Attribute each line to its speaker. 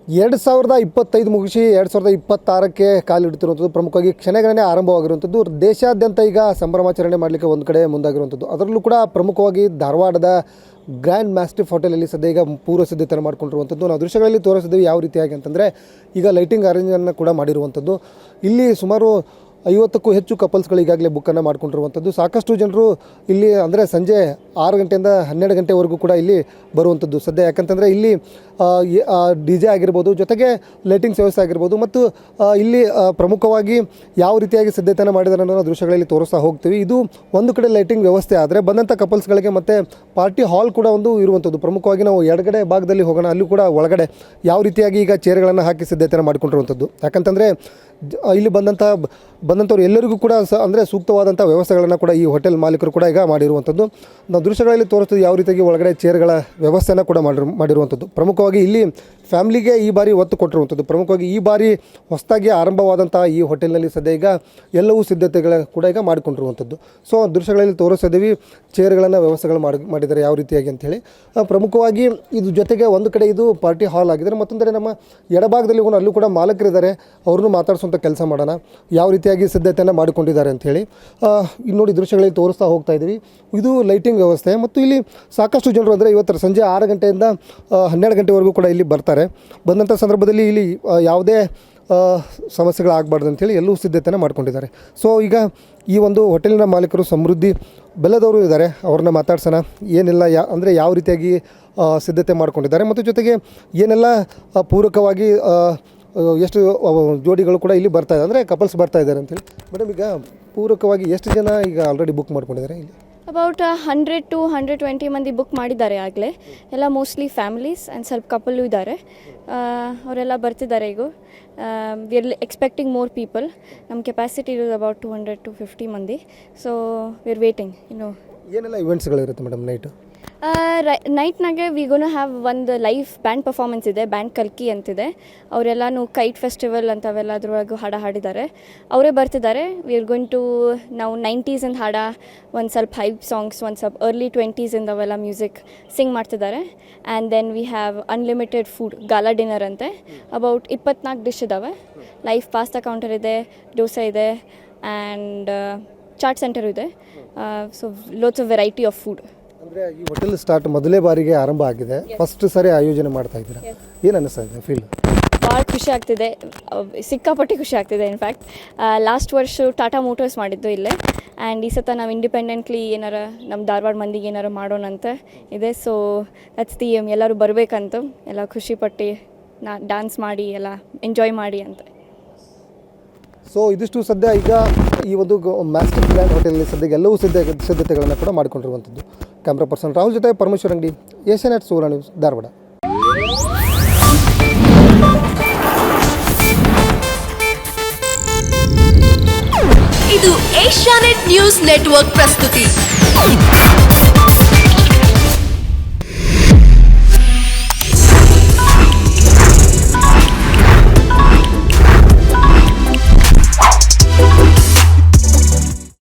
Speaker 1: 2025 ಮುಗಿಸಿ 2026ಕ್ಕೆ ಕಾಲಿಡ್ತಿರುವಂಥದ್ದು ಪ್ರಮುಖವಾಗಿ ಕ್ಷಣಗಣನೆ ಆರಂಭವಾಗಿರುವಂಥದ್ದು. ದೇಶಾದ್ಯಂತ ಈಗ ಸಂಭ್ರಮಾಚರಣೆ ಮಾಡಲಿಕ್ಕೆ ಒಂದು ಕಡೆ ಮುಂದಾಗಿರುವಂಥದ್ದು. ಅದರಲ್ಲೂ ಕೂಡ ಪ್ರಮುಖವಾಗಿ ಧಾರವಾಡದ ಗ್ರ್ಯಾಂಡ್ ಮ್ಯಾಸ್ಟಿಫ್ ಹೋಟೆಲಲ್ಲಿ ಸದ್ಯ ಈಗ ಪೂರ್ವ ಸಿದ್ಧತೆಯನ್ನು ಮಾಡ್ಕೊಂಡಿರುವಂಥದ್ದು. ನಾವು ದೃಶ್ಯಗಳಲ್ಲಿ ತೋರಿಸಿದ್ದೀವಿ ಯಾವ ರೀತಿಯಾಗಿ ಅಂತಂದರೆ ಈಗ ಲೈಟಿಂಗ್ ಅರೇಂಜನ್ನು ಕೂಡ ಮಾಡಿರುವಂಥದ್ದು. ಇಲ್ಲಿ ಸುಮಾರು 50ಕ್ಕೂ ಹೆಚ್ಚು ಕಪಲ್ಸ್ಗಳು ಈಗಾಗಲೇ ಬುಕ್ಕನ್ನು ಮಾಡ್ಕೊಂಡಿರುವಂಥದ್ದು. ಸಾಕಷ್ಟು ಜನರು ಇಲ್ಲಿ ಅಂದರೆ ಸಂಜೆ 6 ಗಂಟೆಯಿಂದ 12 ಗಂಟೆವರೆಗೂ ಕೂಡ ಇಲ್ಲಿ ಬರುವಂಥದ್ದು ಸದ್ಯ. ಯಾಕಂತಂದರೆ ಇಲ್ಲಿ ಡಿ ಜೆ ಆಗಿರ್ಬೋದು, ಜೊತೆಗೆ ಲೈಟಿಂಗ್ಸ್ ವ್ಯವಸ್ಥೆ ಆಗಿರ್ಬೋದು, ಮತ್ತು ಇಲ್ಲಿ ಪ್ರಮುಖವಾಗಿ ಯಾವ ರೀತಿಯಾಗಿ ಸಿದ್ಧತೆಯನ್ನು ಮಾಡಿದ್ದಾರೆ ಅನ್ನೋ ದೃಶ್ಯಗಳಲ್ಲಿ ತೋರಿಸ್ತಾ ಹೋಗ್ತೀವಿ. ಇದು ಒಂದು ಕಡೆ ಲೈಟಿಂಗ್ ವ್ಯವಸ್ಥೆ ಆದರೆ ಬಂದಂಥ ಕಪಲ್ಸ್ಗಳಿಗೆ ಮತ್ತು ಪಾರ್ಟಿ ಹಾಲ್ ಕೂಡ ಒಂದು ಇರುವಂಥದ್ದು. ಪ್ರಮುಖವಾಗಿ ನಾವು ಎಡಗಡೆ ಭಾಗದಲ್ಲಿ ಹೋಗೋಣ, ಅಲ್ಲಿ ಕೂಡ ಒಳಗಡೆ ಯಾವ ರೀತಿಯಾಗಿ ಈಗ ಚೇರ್ಗಳನ್ನು ಹಾಕಿ ಸಿದ್ಧತೆಯನ್ನು ಮಾಡಿಕೊಂಡಿರುವಂಥದ್ದು. ಯಾಕಂತಂದರೆ ಇಲ್ಲಿ ಬಂದಂಥವ್ರು ಎಲ್ಲರಿಗೂ ಕೂಡ ಅಂದರೆ ಸೂಕ್ತವಾದಂಥ ವ್ಯವಸ್ಥೆಗಳನ್ನು ಕೂಡ ಈ ಹೋಟೆಲ್ ಮಾಲೀಕರು ಕೂಡ ಈಗ ಮಾಡಿರುವಂಥದ್ದು. ನಾವು ದೃಶ್ಯಗಳಲ್ಲಿ ತೋರಿಸ್ತೀವಿ ಯಾವ ರೀತಿಯಾಗಿ ಒಳಗಡೆ ಚೇರ್ಗಳ ವ್ಯವಸ್ಥೆಯನ್ನು ಕೂಡ ಮಾಡಿರುವಂಥದ್ದು. ಪ್ರಮುಖವಾಗಿ ಇಲ್ಲಿ ಫ್ಯಾಮ್ಲಿಗೆ ಈ ಬಾರಿ ಒತ್ತು ಕೊಟ್ಟಿರುವಂಥದ್ದು. ಪ್ರಮುಖವಾಗಿ ಈ ಬಾರಿ ಹೊಸದಾಗಿ ಆರಂಭವಾದಂಥ ಈ ಹೋಟೆಲ್ನಲ್ಲಿ ಸದ್ಯ ಈಗ ಎಲ್ಲವೂ ಸಿದ್ಧತೆಗಳ ಕೂಡ ಈಗ ಮಾಡಿಕೊಂಡಿರುವಂಥದ್ದು. ಸೊ ದೃಶ್ಯಗಳಲ್ಲಿ ತೋರಿಸಿದ್ದೀವಿ ಚೇರ್ಗಳನ್ನು ವ್ಯವಸ್ಥೆಗಳು ಮಾಡಿದ್ದಾರೆ ಯಾವ ರೀತಿಯಾಗಿ ಅಂಥೇಳಿ. ಪ್ರಮುಖವಾಗಿ ಇದು ಜೊತೆಗೆ ಒಂದು ಕಡೆ ಇದು ಪಾರ್ಟಿ ಹಾಲ್ ಆಗಿದ್ದಾರೆ, ಮತ್ತೊಂದರೆ ನಮ್ಮ ಎಡಭಾಗದಲ್ಲಿ ಅಲ್ಲೂ ಕೂಡ ಮಾಲಕರಿದ್ದಾರೆ, ಅವ್ರನ್ನೂ ಮಾತಾಡಿಸುವಂಥ ಕೆಲಸ ಮಾಡೋಣ ಯಾವ ರೀತಿಯಾಗಿ ಸಿದ್ಧತೆಯನ್ನು ಮಾಡಿಕೊಂಡಿದ್ದಾರೆ ಅಂಥೇಳಿ. ಇಲ್ಲಿ ನೋಡಿ ದೃಶ್ಯಗಳಲ್ಲಿ ತೋರಿಸ್ತಾ ಹೋಗ್ತಾ ಇದ್ದೀವಿ. ಇದು ಲೈಟಿಂಗ್ ವ್ಯವಸ್ಥೆ ಮತ್ತು ಇಲ್ಲಿ ಸಾಕಷ್ಟು ಜನರು ಅಂದರೆ ಇವತ್ತು ಸಂಜೆ 6 ಗಂಟೆಯಿಂದ 12 ಗಂಟೆವರೆಗೂ ಕೂಡ ಇಲ್ಲಿ ಬರ್ತಾರೆ. ಬಂದಂಥ ಸಂದರ್ಭದಲ್ಲಿ ಇಲ್ಲಿ ಯಾವುದೇ ಸಮಸ್ಯೆಗಳಾಗಬಾರ್ದು ಅಂಥೇಳಿ ಎಲ್ಲೂ ಸಿದ್ಧತೆಯನ್ನು ಮಾಡ್ಕೊಂಡಿದ್ದಾರೆ. ಸೊ ಈಗ ಈ ಒಂದು ಹೋಟೆಲಿನ ಮಾಲೀಕರು ಸಮೃದ್ಧಿ ಬೆಲ್ಲದವರು ಇದ್ದಾರೆ, ಅವ್ರನ್ನ ಮಾತಾಡ್ಸೋಣ. ಏನೆಲ್ಲ ಅಂದರೆ ಯಾವ ರೀತಿಯಾಗಿ ಸಿದ್ಧತೆ ಮಾಡ್ಕೊಂಡಿದ್ದಾರೆ ಮತ್ತು ಜೊತೆಗೆ ಏನೆಲ್ಲ ಪೂರಕವಾಗಿ ಎಷ್ಟು ಜೋಡಿಗಳು ಕೂಡ ಇಲ್ಲಿ ಬರ್ತಾ ಇದೆ ಅಂದರೆ ಕಪಲ್ಸ್ ಬರ್ತಾ ಇದ್ದಾರೆ ಅಂತೇಳಿ. ಮೇಡಮ್, ಈಗ ಪೂರಕವಾಗಿ ಎಷ್ಟು ಜನ ಈಗ ಆಲ್ರೆಡಿ ಬುಕ್ ಮಾಡ್ಕೊಂಡಿದ್ದಾರೆ ಇಲ್ಲಿ?
Speaker 2: ಅಬೌಟ್ 100 to 120 ಮಂದಿ ಬುಕ್ ಮಾಡಿದ್ದಾರೆ ಆಗಲೇ. ಎಲ್ಲ ಮೋಸ್ಟ್ಲಿ ಫ್ಯಾಮಿಲೀಸ್ ಆ್ಯಂಡ್ ಸ್ವಲ್ಪ ಕಪಲ್ಲು ಇದ್ದಾರೆ. ಅವರೆಲ್ಲ ಬರ್ತಿದ್ದಾರೆ ಈಗ. We are expecting more people. ನಮ್ಮ ಕೆಪಾಸಿಟಿ ಇರೋದು ಅಬೌಟ್ 200 to 50 ಮಂದಿ. So we are waiting.
Speaker 1: ಏನೆಲ್ಲ ಇವೆಂಟ್ಸ್ಗಳಿರುತ್ತೆ ಮೇಡಮ್ ನೈಟು?
Speaker 2: ನೈಟ್ನಾಗೆ ವಿ ಗೋನ್ ಹ್ಯಾವ್ ಒಂದು ಲೈವ್ ಬ್ಯಾಂಡ್ ಪರ್ಫಾರ್ಮೆನ್ಸ್ ಇದೆ, ಬ್ಯಾಂಡ್ ಕಲ್ಕಿ ಅಂತಿದೆ. ಅವರೆಲ್ಲನೂ ಕೈಟ್ ಫೆಸ್ಟಿವಲ್ ಅಂತವೆಲ್ಲ ಅದ್ರೊಳಗೆ ಹಾಡಿದ್ದಾರೆ. ಅವರೇ ಬರ್ತಿದ್ದಾರೆ. ವಿ ಆರ್ ಗೋಯಿಂಗ್ ಟು ನಾವು 90s ಅಂತ ಒಂದು ಸ್ವಲ್ಪ ಹೈಪ್ ಸಾಂಗ್ಸ್, ಒಂದು ಸ್ವಲ್ಪ ಅರ್ಲಿ 20s ಅವೆಲ್ಲ ಮ್ಯೂಸಿಕ್ ಸಿಂಗ್ ಮಾಡ್ತಿದ್ದಾರೆ. And then we have unlimited food, gala dinner ಅಂತೆ. ಅಬೌಟ್ 24 ಡಿಶ್ ಇದ್ದಾವೆ. ಲೈವ್ ಪಾಸ್ತಾ ಕೌಂಟರ್ ಇದೆ, ಡೋಸಾ ಇದೆ, ಆ್ಯಂಡ್ ಚಾಟ್ ಸೆಂಟರು ಇದೆ. So lots of variety of food.
Speaker 1: ಅಂದರೆ ಈ ಹೋಟೆಲ್ ಸ್ಟಾರ್ಟ್ ಮೊದಲೇ ಬಾರಿಗೆ ಆರಂಭ ಆಗಿದೆ, ಫಸ್ಟ್ ಸಾರಿ ಆಯೋಜನೆ ಮಾಡ್ತಾ ಇದ್ದೀರಾ, ಏನು ಅನ್ನಿಸ್ತಾ ಇದೆ ಫೀಲ್?
Speaker 2: ಭಾಳ ಖುಷಿ ಆಗ್ತಿದೆ, ಸಿಕ್ಕಾಪಟ್ಟೆ ಖುಷಿ ಆಗ್ತಿದೆ. ಇನ್ಫ್ಯಾಕ್ಟ್ ಲಾಸ್ಟ್ ವರ್ಷ ಟಾಟಾ ಮೋಟರ್ಸ್ ಮಾಡಿದ್ದು ಇಲ್ಲೇ, ಆ್ಯಂಡ್ ಈ ಸತ ನಾವು ಇಂಡಿಪೆಂಡೆಂಟ್ಲಿ ಏನಾರ ನಮ್ಮ ಧಾರವಾಡ ಮಂದಿಗೆ ಏನಾರು ಮಾಡೋಣ ಅಂತ ಇದೆ. So that's the aim. ಎಲ್ಲರೂ ಬರಬೇಕಂತ, ಎಲ್ಲ ಖುಷಿಪಟ್ಟು ಡ್ಯಾನ್ಸ್ ಮಾಡಿ ಎಲ್ಲ ಎಂಜಾಯ್ ಮಾಡಿ ಅಂತ.
Speaker 1: ಸೊ ಇದಿಷ್ಟು ಸದ್ಯ ಈಗ ಈ ಒಂದು ಮ್ಯಾಸ್ಟಿಫ್ ಗ್ರ್ಯಾಂಡ್ ಹೋಟೆಲ್ನಲ್ಲಿ ಸದ್ಯ ಎಲ್ಲವೂ ಸಿದ್ಧತೆಗಳನ್ನು ಕೂಡ ಮಾಡಿಕೊಂಡಿರುವಂಥದ್ದು. ಕ್ಯಾಮ್ರಾ ಪರ್ಸನ್ ರಾಹುಲ್ ಜೊತೆ ಪರಮೇಶ್ವರ್ ಅಂಗಡಿ, ಏಷ್ಯಾನೆಟ್ ಸುವರ್ಣ ನ್ಯೂಸ್, ಧಾರವಾಡ.
Speaker 3: ಇದು ಏಷ್ಯಾನೆಟ್ ನ್ಯೂಸ್ ನೆಟ್ವರ್ಕ್ ಪ್ರಸ್ತುತಿ.